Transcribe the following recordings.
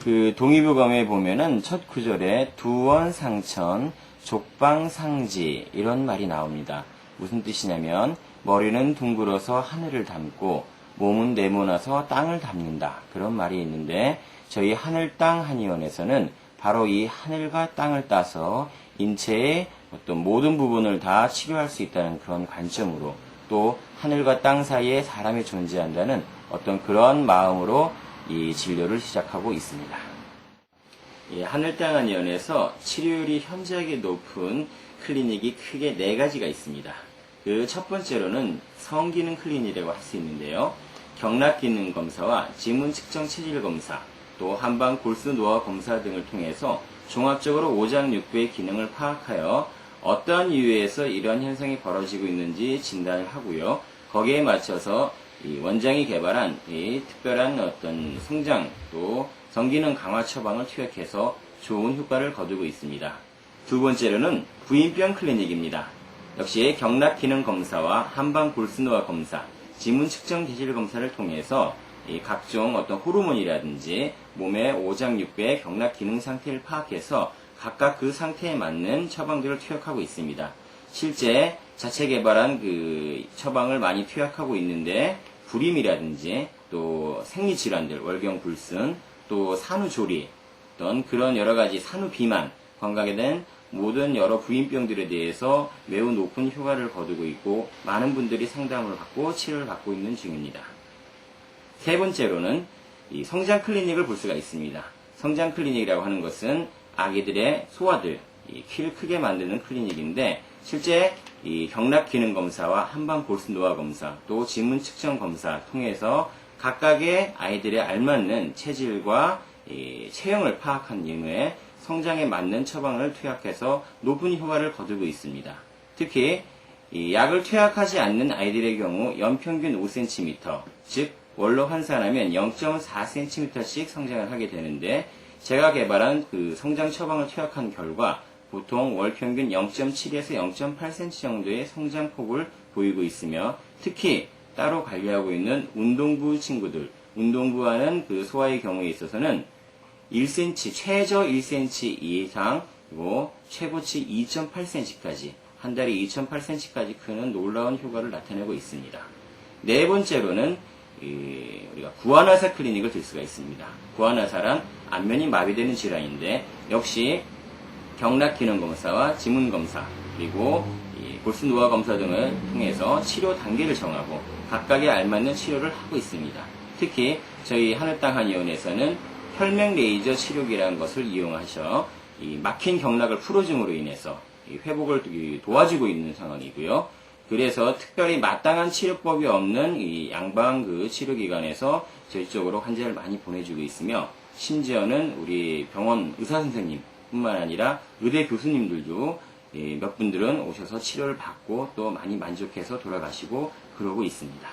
그 동의보감에 보면은 첫 구절에 두원상천, 족방상지 이런 말이 나옵니다. 무슨 뜻이냐면 머리는 둥글어서 하늘을 닮고 몸은 네모나서 땅을 닮는다. 그런 말이 있는데 저희 하늘 땅 한의원에서는 바로 이 하늘과 땅을 따서 인체의 어떤 모든 부분을 다 치료할 수 있다는 그런 관점으로 또 하늘과 땅 사이에 사람이 존재한다는 어떤 그런 마음으로 이 진료를 시작하고 있습니다. 이 하늘 땅 한의원에서 치료율이 현저하게 높은 클리닉이 크게 4가지가 있습니다. 그 첫 번째로는 성기능 클리닉이라고 할 수 있는데요. 경락기능 검사와 지문 측정 체질 검사, 또 한방 골수 노화 검사 등을 통해서 종합적으로 오장육부의 기능을 파악하여 어떠한 이유에서 이러한 현상이 벌어지고 있는지 진단을 하고요. 거기에 맞춰서 이 원장이 개발한 이 특별한 어떤 성장 또 성기능 강화 처방을 투약해서 좋은 효과를 거두고 있습니다. 두 번째로는 부인병 클리닉입니다. 역시 경락기능 검사와 한방 골수노화 검사, 지문 측정 기질 검사를 통해서 이 각종 어떤 호르몬이라든지 몸의 오장육부의 경락 기능 상태를 파악해서 각각 그 상태에 맞는 처방들을 투약하고 있습니다. 실제 자체 개발한 그 처방을 많이 투약하고 있는데 불임이라든지 또 생리질환들, 월경불순, 또 산후조리, 어떤 그런 여러 가지 산후비만, 관계에 된 모든 여러 부인병들에 대해서 매우 높은 효과를 거두고 있고 많은 분들이 상담을 받고 치료를 받고 있는 중입니다. 세 번째로는 이 성장 클리닉을 볼 수가 있습니다. 성장 클리닉이라고 하는 것은 아기들의 소아들, 키를 크게 만드는 클리닉인데 실제 이 경락 기능 검사와 한방 골수 노화 검사, 또 지문 측정 검사 통해서 각각의 아이들의 알맞는 체질과 체형을 파악한 이후에 성장에 맞는 처방을 투약해서 높은 효과를 거두고 있습니다. 특히 이 약을 투약하지 않는 아이들의 경우 연평균 5cm, 즉 월로 환산하면 0.4cm씩 성장을 하게 되는데 제가 개발한 그 성장 처방을 투약한 결과 보통 월 평균 0.7에서 0.8cm 정도의 성장폭을 보이고 있으며 특히 따로 관리하고 있는 운동부 친구들, 운동부하는 그 소아의 경우에 있어서는 1cm, 최저 1cm 이상, 그리고 최고치 2.8cm까지, 한 달에 2.8cm까지 크는 놀라운 효과를 나타내고 있습니다. 네 번째로는 우리가 구안화사 클리닉을 들 수가 있습니다. 구안화사란 안면이 마비되는 질환인데 역시 경락기능검사와 지문검사 그리고 골수 노화 검사 등을 통해서 치료 단계를 정하고 각각에 알맞는 치료를 하고 있습니다. 특히 저희 하늘땅 한의원에서는 혈맥 레이저 치료기라는 것을 이용하셔 이 막힌 경락을 풀어줌으로 인해서 회복을 도와주고 있는 상황이고요. 그래서 특별히 마땅한 치료법이 없는 이 양방 그 치료기관에서 저희 쪽으로 환자를 많이 보내주고 있으며 심지어는 우리 병원 의사 선생님 뿐만 아니라 의대 교수님들도 몇 분들은 오셔서 치료를 받고 또 많이 만족해서 돌아가시고 그러고 있습니다.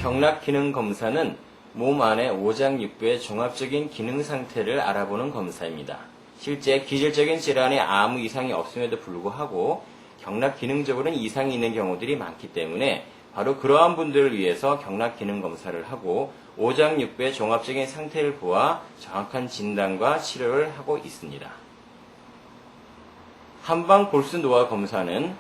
경락기능 검사는 몸 안의 오장육부의 종합적인 기능 상태를 알아보는 검사입니다. 실제 기질적인 질환에 아무 이상이 없음에도 불구하고 경락기능적으로는 이상이 있는 경우들이 많기 때문에 바로 그러한 분들을 위해서 경락기능 검사를 하고 오장육부의 종합적인 상태를 보아 정확한 진단과 치료를 하고 있습니다. 한방 골수 노화 검사는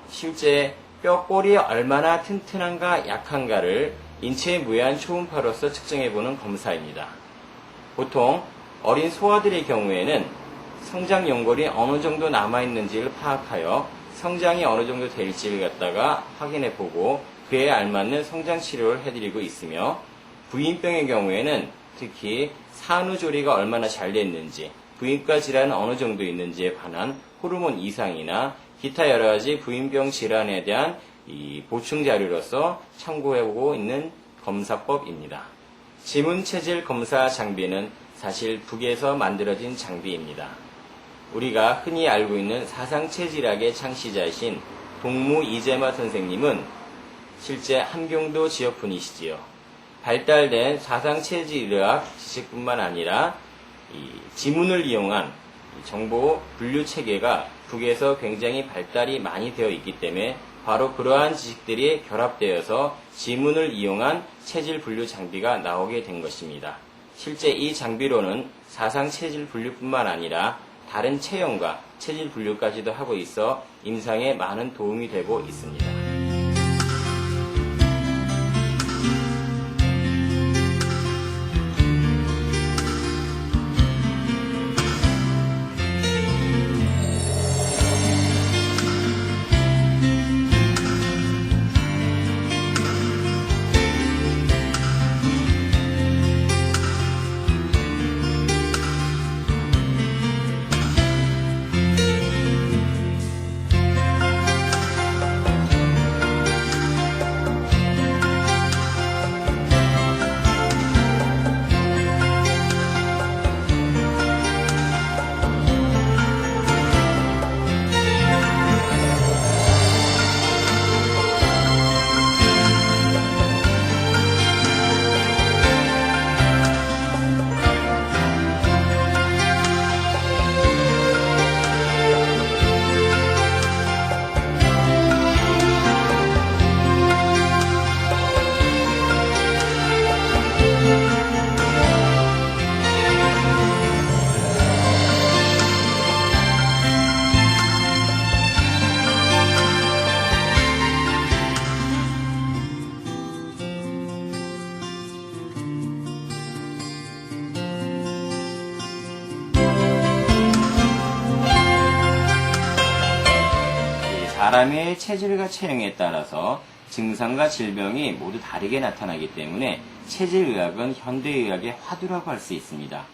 실제 뼈골이 얼마나 튼튼한가 약한가를 인체의 무해한 초음파로서 측정해보는 검사입니다. 보통 어린 소아들의 경우에는 성장 연골이 어느 정도 남아있는지를 파악하여 성장이 어느 정도 될지를 갖다가 확인해보고 그에 알맞는 성장 치료를 해드리고 있으며 부인병의 경우에는 특히 산후조리가 얼마나 잘 됐는지 부인과 질환은 어느 정도 있는지에 관한 호르몬 이상이나 기타 여러가지 부인병 질환에 대한 이 보충 자료로서 참고해보고 있는 검사법입니다. 지문체질 검사 장비는 사실 북에서 만들어진 장비입니다. 우리가 흔히 알고 있는 사상체질학의 창시자이신 동무 이재마 선생님은 실제 함경도 지역분이시지요. 발달된 사상체질의학 지식뿐만 아니라 이 지문을 이용한 정보 분류 체계가 북에서 굉장히 발달이 많이 되어 있기 때문에 바로 그러한 지식들이 결합되어서 지문을 이용한 체질 분류 장비가 나오게 된 것입니다. 실제 이 장비로는 사상 체질 분류뿐만 아니라 다른 체형과 체질 분류까지도 하고 있어 임상에 많은 도움이 되고 있습니다. 사람의 체질과 체형에 따라서 증상과 질병이 모두 다르게 나타나기 때문에 체질의학은 현대의학의 화두라고 할 수 있습니다.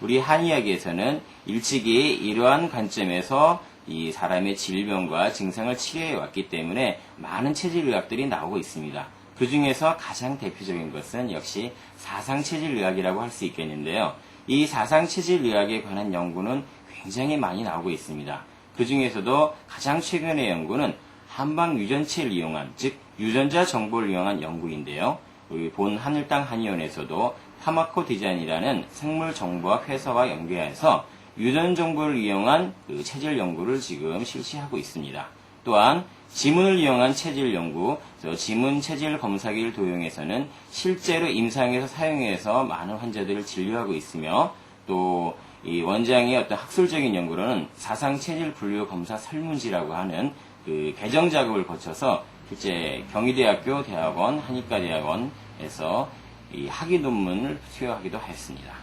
우리 한의학에서는 일찍이 이러한 관점에서 이 사람의 질병과 증상을 치료해 왔기 때문에 많은 체질의학들이 나오고 있습니다. 그 중에서 가장 대표적인 것은 역시 사상체질의학이라고 할 수 있겠는데요. 이 사상체질의학에 관한 연구는 굉장히 많이 나오고 있습니다. 그 중에서도 가장 최근의 연구는 한방 유전체를 이용한, 즉 유전자 정보를 이용한 연구인데요. 우리 본 하늘땅 한의원에서도 파마코디자인이라는 생물 정보학 회사와 연계해서 유전 정보를 이용한 그 체질 연구를 지금 실시하고 있습니다. 또한 지문을 이용한 체질 연구, 지문 체질 검사기를 도용해서는 실제로 임상에서 사용해서 많은 환자들을 진료하고 있으며, 또 이 원장의 어떤 학술적인 연구로는 사상 체질 분류 검사 설문지라고 하는 그 개정 작업을 거쳐서 실제 경희대학교 대학원 한의과대학원에서 이 학위 논문을 수여하기도 했습니다.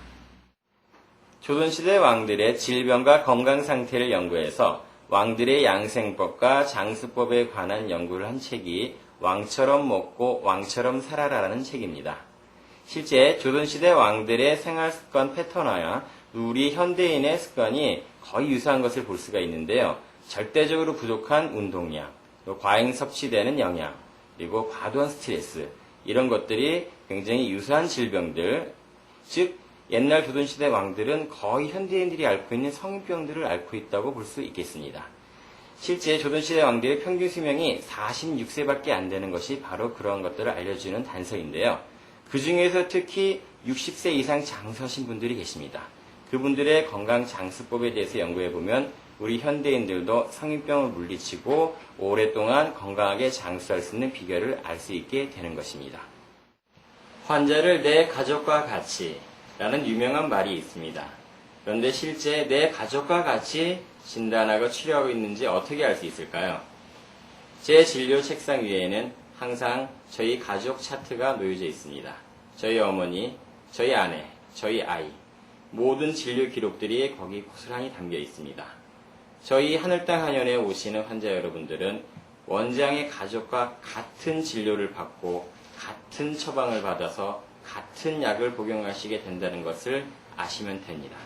조선시대 왕들의 질병과 건강 상태를 연구해서 왕들의 양생법과 장수법에 관한 연구를 한 책이 왕처럼 먹고 왕처럼 살아라라는 책입니다. 실제 조선시대 왕들의 생활습관 패턴화야 우리 현대인의 습관이 거의 유사한 것을 볼 수가 있는데요. 절대적으로 부족한 운동량, 또 과잉 섭취되는 영양, 그리고 과도한 스트레스, 이런 것들이 굉장히 유사한 질병들, 즉 옛날 조선시대 왕들은 거의 현대인들이 앓고 있는 성인병들을 앓고 있다고 볼 수 있겠습니다. 실제 조선시대 왕들의 평균 수명이 46세밖에 안 되는 것이 바로 그러한 것들을 알려주는 단서인데요. 그 중에서 특히 60세 이상 장수하신 분들이 계십니다. 그분들의 건강 장수법에 대해서 연구해보면 우리 현대인들도 성인병을 물리치고 오랫동안 건강하게 장수할 수 있는 비결을 알 수 있게 되는 것입니다. 환자를 내 가족과 같이 라는 유명한 말이 있습니다. 그런데 실제 내 가족과 같이 진단하고 치료하고 있는지 어떻게 알 수 있을까요? 제 진료 책상 위에는 항상 저희 가족 차트가 놓여져 있습니다. 저희 어머니, 저희 아내, 저희 아이, 모든 진료 기록들이 거기 고스란히 담겨 있습니다. 저희 하늘땅 한의원에 오시는 환자 여러분들은 원장의 가족과 같은 진료를 받고 같은 처방을 받아서 같은 약을 복용하시게 된다는 것을 아시면 됩니다.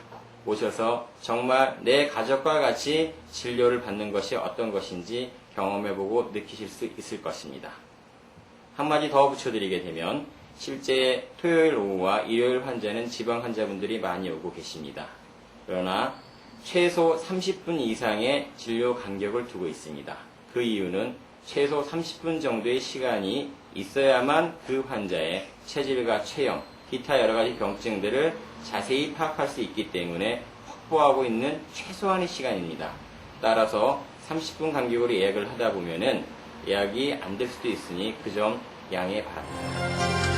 오셔서 정말 내 가족과 같이 진료를 받는 것이 어떤 것인지 경험해보고 느끼실 수 있을 것입니다. 한마디 더 붙여드리게 되면 실제 토요일 오후와 일요일 환자는 지방 환자분들이 많이 오고 계십니다. 그러나 최소 30분 이상의 진료 간격을 두고 있습니다. 그 이유는 최소 30분 정도의 시간이 있어야만 그 환자의 체질과 체형, 기타 여러 가지 병증들을 자세히 파악할 수 있기 때문에 확보하고 있는 최소한의 시간입니다. 따라서 30분 간격으로 예약을 하다 보면은 예약이 안 될 수도 있으니 그 점 양해 바랍니다.